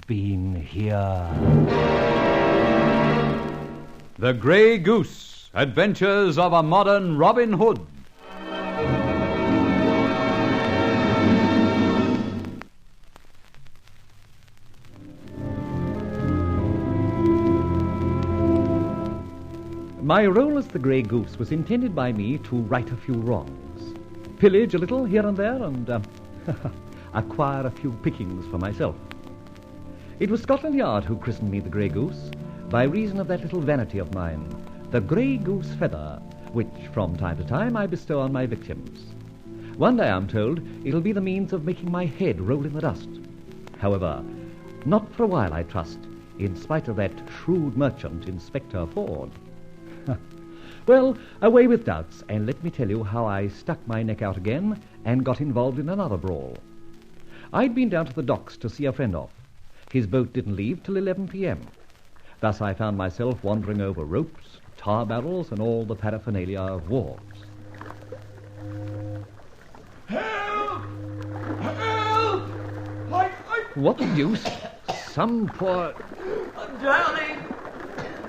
been here. The Grey Goose, Adventures of a Modern Robin Hood. My role as the Grey Goose was intended by me to right a few wrongs, pillage a little here and there, and acquire a few pickings for myself. It was Scotland Yard who christened me the Grey Goose, by reason of that little vanity of mine, the Grey Goose feather, which from time to time I bestow on my victims. One day, I'm told, it'll be the means of making my head roll in the dust. However, not for a while, I trust, in spite of that shrewd merchant, Inspector Ford. Well, away with doubts, and let me tell you how I stuck my neck out again and got involved in another brawl. I'd been down to the docks to see a friend off. His boat didn't leave till 11 p.m. Thus I found myself wandering over ropes, tar barrels, and all the paraphernalia of wharves. Help! Help! What the deuce? Some poor... I'm drowning!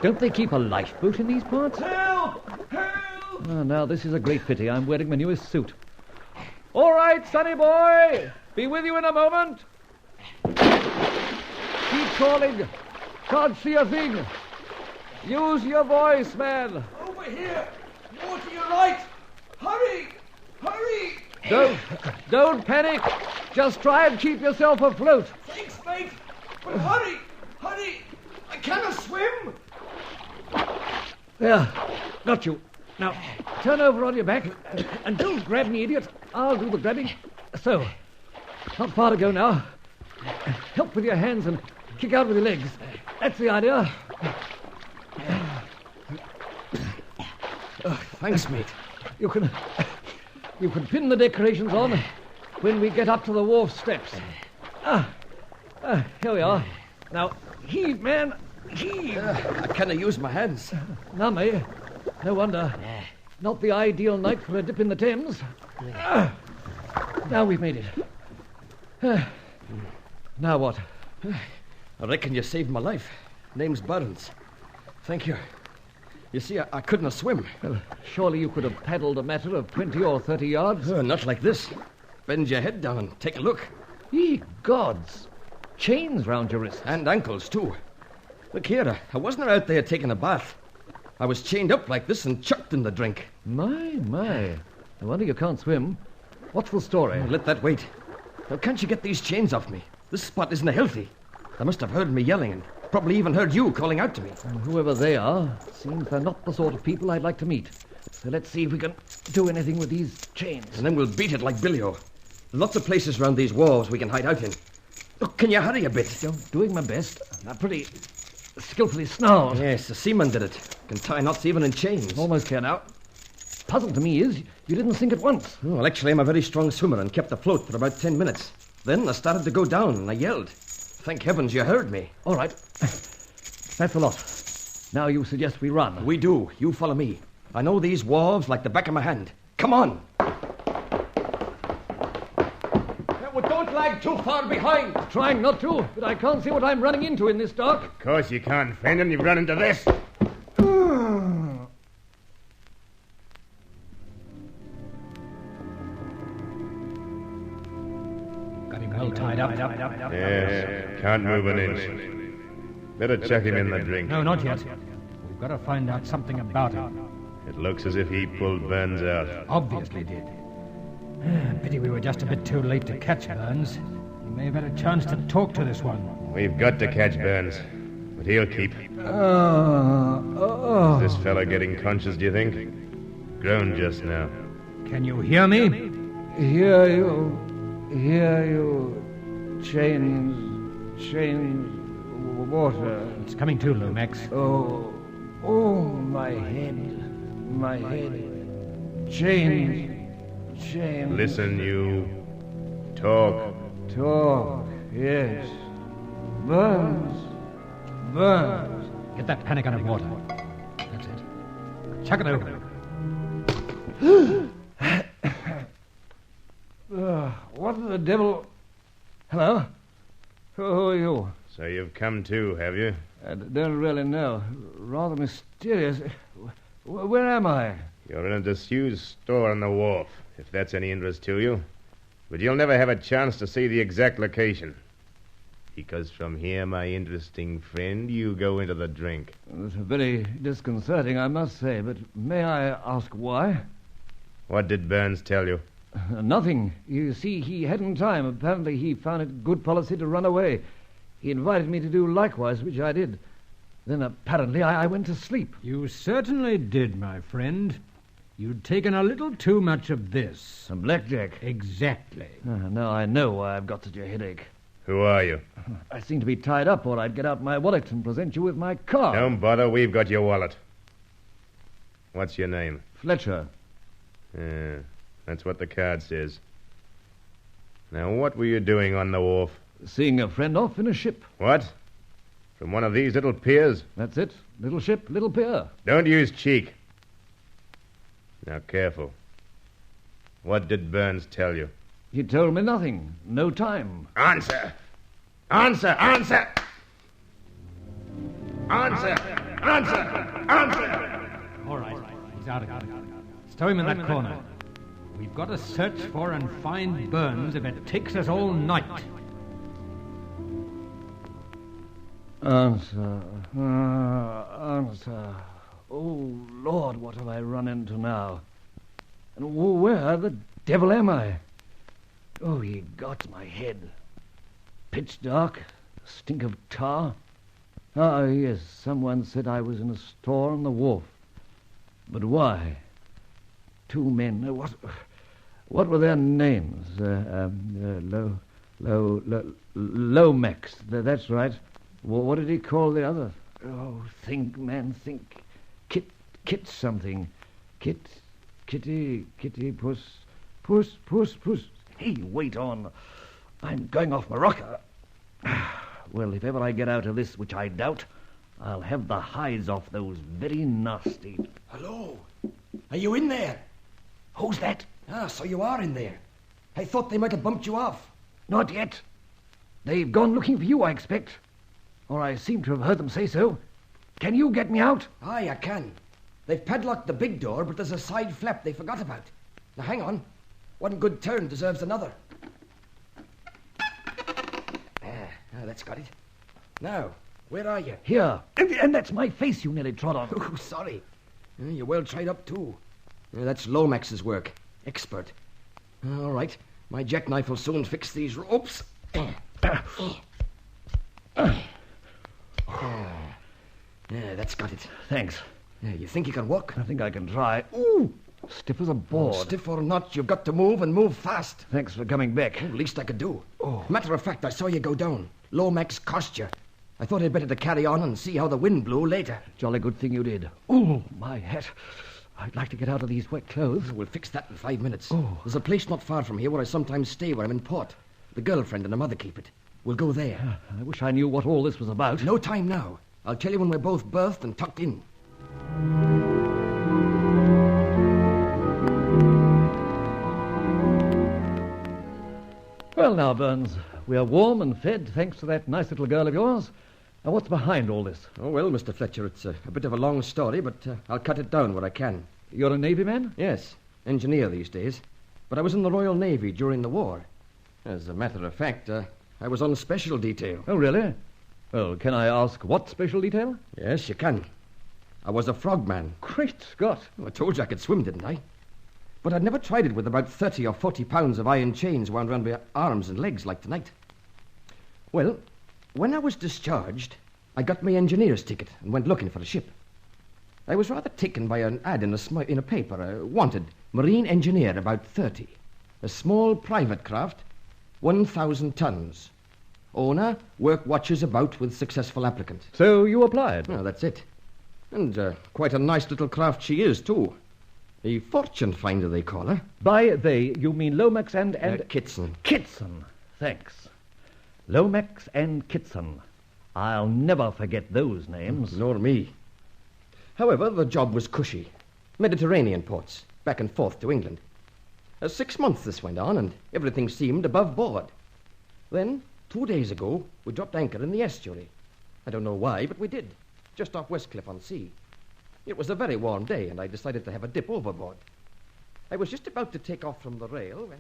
Don't they keep a lifeboat in these parts? Help! Help! Oh, now, this is a great pity. I'm wearing my newest suit. All right, sonny boy. Be with you in a moment. Keep calling. Can't see a thing. Use your voice, man. Over here! More to your right! Hurry! Hurry! Don't panic. Just try and keep yourself afloat. Thanks, mate! But hurry! Hurry! I cannot swim! There. Got you. Now, turn over on your back and don't grab me, idiot. I'll do the grabbing. So, not far to go now. Help with your hands and kick out with your legs. That's the idea. Thanks, mate. You can pin the decorations on when we get up to the wharf steps. Here we are. Now, heave, man. Heave. I cannot use my hands. Nummy. No wonder. Not the ideal night for a dip in the Thames. Now we've made it. Now what? I reckon you saved my life. Name's Burns. Thank you. You see, I couldn't swim. Well, surely you could have paddled a matter of 20 or 30 yards. Not like this. Bend your head down and take a look. Ye gods. Chains round your wrists. And ankles, too. Look here, I wasn't out there taking a bath. I was chained up like this and chucked in the drink. My. No wonder you can't swim. What's the story? Let that wait. Now, can't you get these chains off me? This spot isn't healthy. They must have heard me yelling and probably even heard you calling out to me. Whoever they are, seems they're not the sort of people I'd like to meet. So let's see if we can do anything with these chains. And then we'll beat it like Billio. Lots of places round these wharves we can hide out in. Look, can you hurry a bit? I'm doing my best. I'm pretty skillfully snarled. Yes, the seaman did it. Can tie knots even in chains. Almost here now. Puzzle to me is you didn't sink at once. Oh, well, actually, I'm a very strong swimmer and kept afloat for about 10 minutes. Then I started to go down and I yelled. Thank heavens you heard me. All right. That's a lot. Now you suggest we run. We do. You follow me. I know these wharves like the back of my hand. Come on. Well, don't lag too far behind. Trying not to, but I can't see what I'm running into in this dark. Of course you can't, Fenton. You've run into this. Got him well tied up. Yes, can't move an inch. Better chuck him in the drink. No, not yet. We've got to find out something about him. It looks as if he pulled Burns out. Obviously did. Pity we were just a bit too late to catch Burns. He may have had a chance to talk to this one. We've got to catch Burns, but he'll keep. Is this fella getting conscious, do you think? Groaned just now. Can you hear me? Hear you. Chains, water. It's coming to, Lumex. Oh, my head. Chains. Listen, you. Talk. Yes. Burns. Get that panic out of water. That's it. Chuck it over. What the devil? Hello? Who are you? So you've come too, have you? I don't really know. Rather mysterious. Where am I? You're in a disused store on the wharf, if that's any interest to you. But you'll never have a chance to see the exact location. Because from here, my interesting friend, you go into the drink. It's very disconcerting, I must say, but may I ask why? What did Burns tell you? Nothing. You see, he hadn't time. Apparently, he found it good policy to run away. He invited me to do likewise, which I did. Then, apparently, I went to sleep. You certainly did, my friend. You'd taken a little too much of this. Some blackjack. Exactly. Now I know why I've got such a headache. Who are you? I seem to be tied up, or I'd get out my wallet and present you with my card. Don't bother, we've got your wallet. What's your name? Fletcher. Yeah, that's what the card says. Now, what were you doing on the wharf? Seeing a friend off in a ship. What? From one of these little piers? That's it. Little ship, little pier. Don't use cheek. Now, careful. What did Burns tell you? He told me nothing. No time. Answer! Answer! Answer! Answer! Answer! Answer! All right. He's out again. Stow him in that corner. We've got to search for and find Burns if it takes us all night. Answer. Answer. Oh, Lord, what have I run into now? And where the devil am I? Oh, ye got my head. Pitch dark, stink of tar. Ah, yes, someone said I was in a store on the wharf. But why? Two men. What were their names? Lomax. That's right. What did he call the other? Oh, think, man, think. Kit something. Kitty, puss. Hey, wait on. I'm going off my rocker. Well, if ever I get out of this, which I doubt, I'll have the hides off those very nasty... Hello? Are you in there? Who's that? Ah, so you are in there. I thought they might have bumped you off. Not yet. They've gone looking for you, I expect. Or I seem to have heard them say so. Can you get me out? Aye, I can. They've padlocked the big door, but there's a side flap they forgot about. Now, hang on. One good turn deserves another. That's got it. Now, where are you? Here. And that's my face you nearly trod on. Oh, sorry. You're well tied up, too. That's Lomax's work. Expert. All right. My jackknife will soon fix these ropes. That's got it. Thanks. You think you can walk? I think I can try. Ooh, stiff as a board. Stiff or not, you've got to move and move fast. Thanks for coming back. Least I could do. Matter of fact, I saw you go down. Lomax cost you. I thought I'd better to carry on and see how the wind blew later. Jolly good thing you did. Ooh, my hat. I'd like to get out of these wet clothes. We'll fix that in 5 minutes. Oh. There's a place not far from here where I sometimes stay when I'm in port. The girlfriend and her mother keep it. We'll go there. I wish I knew what all this was about. No time now. I'll tell you when we're both berthed and tucked in. Well, now, Burns, we are warm and fed thanks to that nice little girl of yours. Now, what's behind all this? Oh, well, Mr. Fletcher, it's a bit of a long story, but I'll cut it down where I can. You're a Navy man? Yes, engineer these days. But I was in the Royal Navy during the war. As a matter of fact, I was on special detail. Oh, really? Well, can I ask what special detail? Yes, you can. I was a frogman. Great Scott. I told you I could swim, didn't I? But I'd never tried it with about 30 or 40 pounds of iron chains wound around my arms and legs like tonight. Well, when I was discharged, I got my engineer's ticket and went looking for a ship. I was rather taken by an ad in a paper, wanted, marine engineer about 30. A small private craft, 1,000 tons. Owner, work watches about with successful applicant. So you applied? Well, that's it. And quite a nice little craft she is, too. A fortune finder, they call her. By they, you mean Lomax and... Kitson. Kitson. Thanks. Lomax and Kitson. I'll never forget those names. Nor me. However, the job was cushy. Mediterranean ports, back and forth to England. 6 months this went on, and everything seemed above board. Then 2 days ago, we dropped anchor in the estuary. I don't know why, but we did, just off Westcliff-on-Sea. It was a very warm day, and I decided to have a dip overboard. I was just about to take off from the rail when...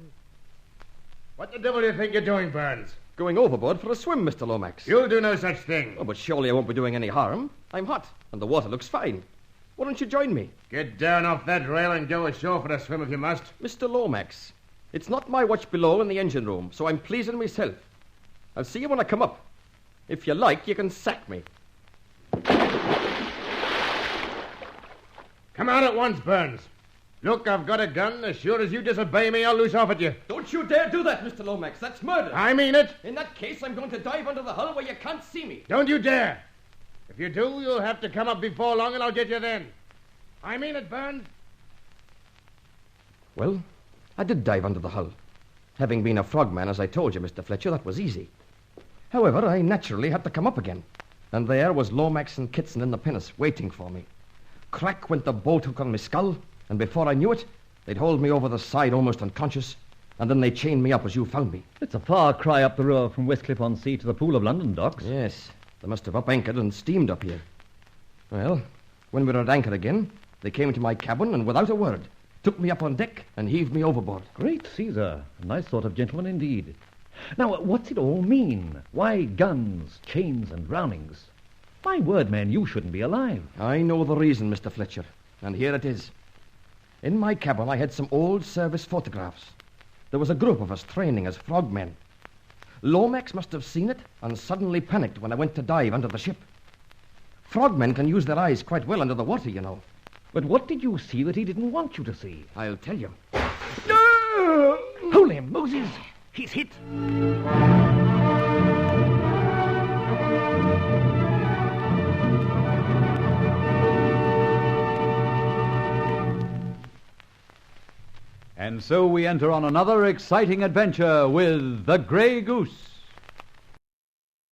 What the devil do you think you're doing, Burns? Going overboard for a swim, Mr. Lomax. You'll do no such thing. Oh, but surely I won't be doing any harm. I'm hot, and the water looks fine. Why don't you join me? Get down off that rail and go ashore for a swim if you must. Mr. Lomax, it's not my watch below in the engine room, so I'm pleasing myself. I'll see you when I come up. If you like, you can sack me. Come out at once, Burns. Look, I've got a gun. As sure as you disobey me, I'll loose off at you. Don't you dare do that, Mr. Lomax. That's murder. I mean it. In that case, I'm going to dive under the hull where you can't see me. Don't you dare. If you do, you'll have to come up before long, and I'll get you then. I mean it, Burns. Well, I did dive under the hull. Having been a frogman, as I told you, Mr. Fletcher, that was easy. However, I naturally had to come up again. And there was Lomax and Kitson in the pinnace waiting for me. Crack went the boat hook on my skull, and before I knew it, they'd hauled me over the side almost unconscious, and then they chained me up as you found me. It's a far cry up the river from Westcliff-on-Sea to the Pool of London docks. Yes, they must have up-anchored and steamed up here. Well, when we were at anchor again, they came to my cabin and without a word took me up on deck and heaved me overboard. Great Caesar. A nice sort of gentleman indeed. Now, what's it all mean? Why guns, chains, and drownings? My word, man, you shouldn't be alive. I know the reason, Mr. Fletcher, and here it is. In my cabin, I had some old service photographs. There was a group of us training as frogmen. Lomax must have seen it and suddenly panicked when I went to dive under the ship. Frogmen can use their eyes quite well under the water, you know. But what did you see that he didn't want you to see? I'll tell you. No! Holy Moses! He's hit! And so we enter on another exciting adventure with the Grey Goose.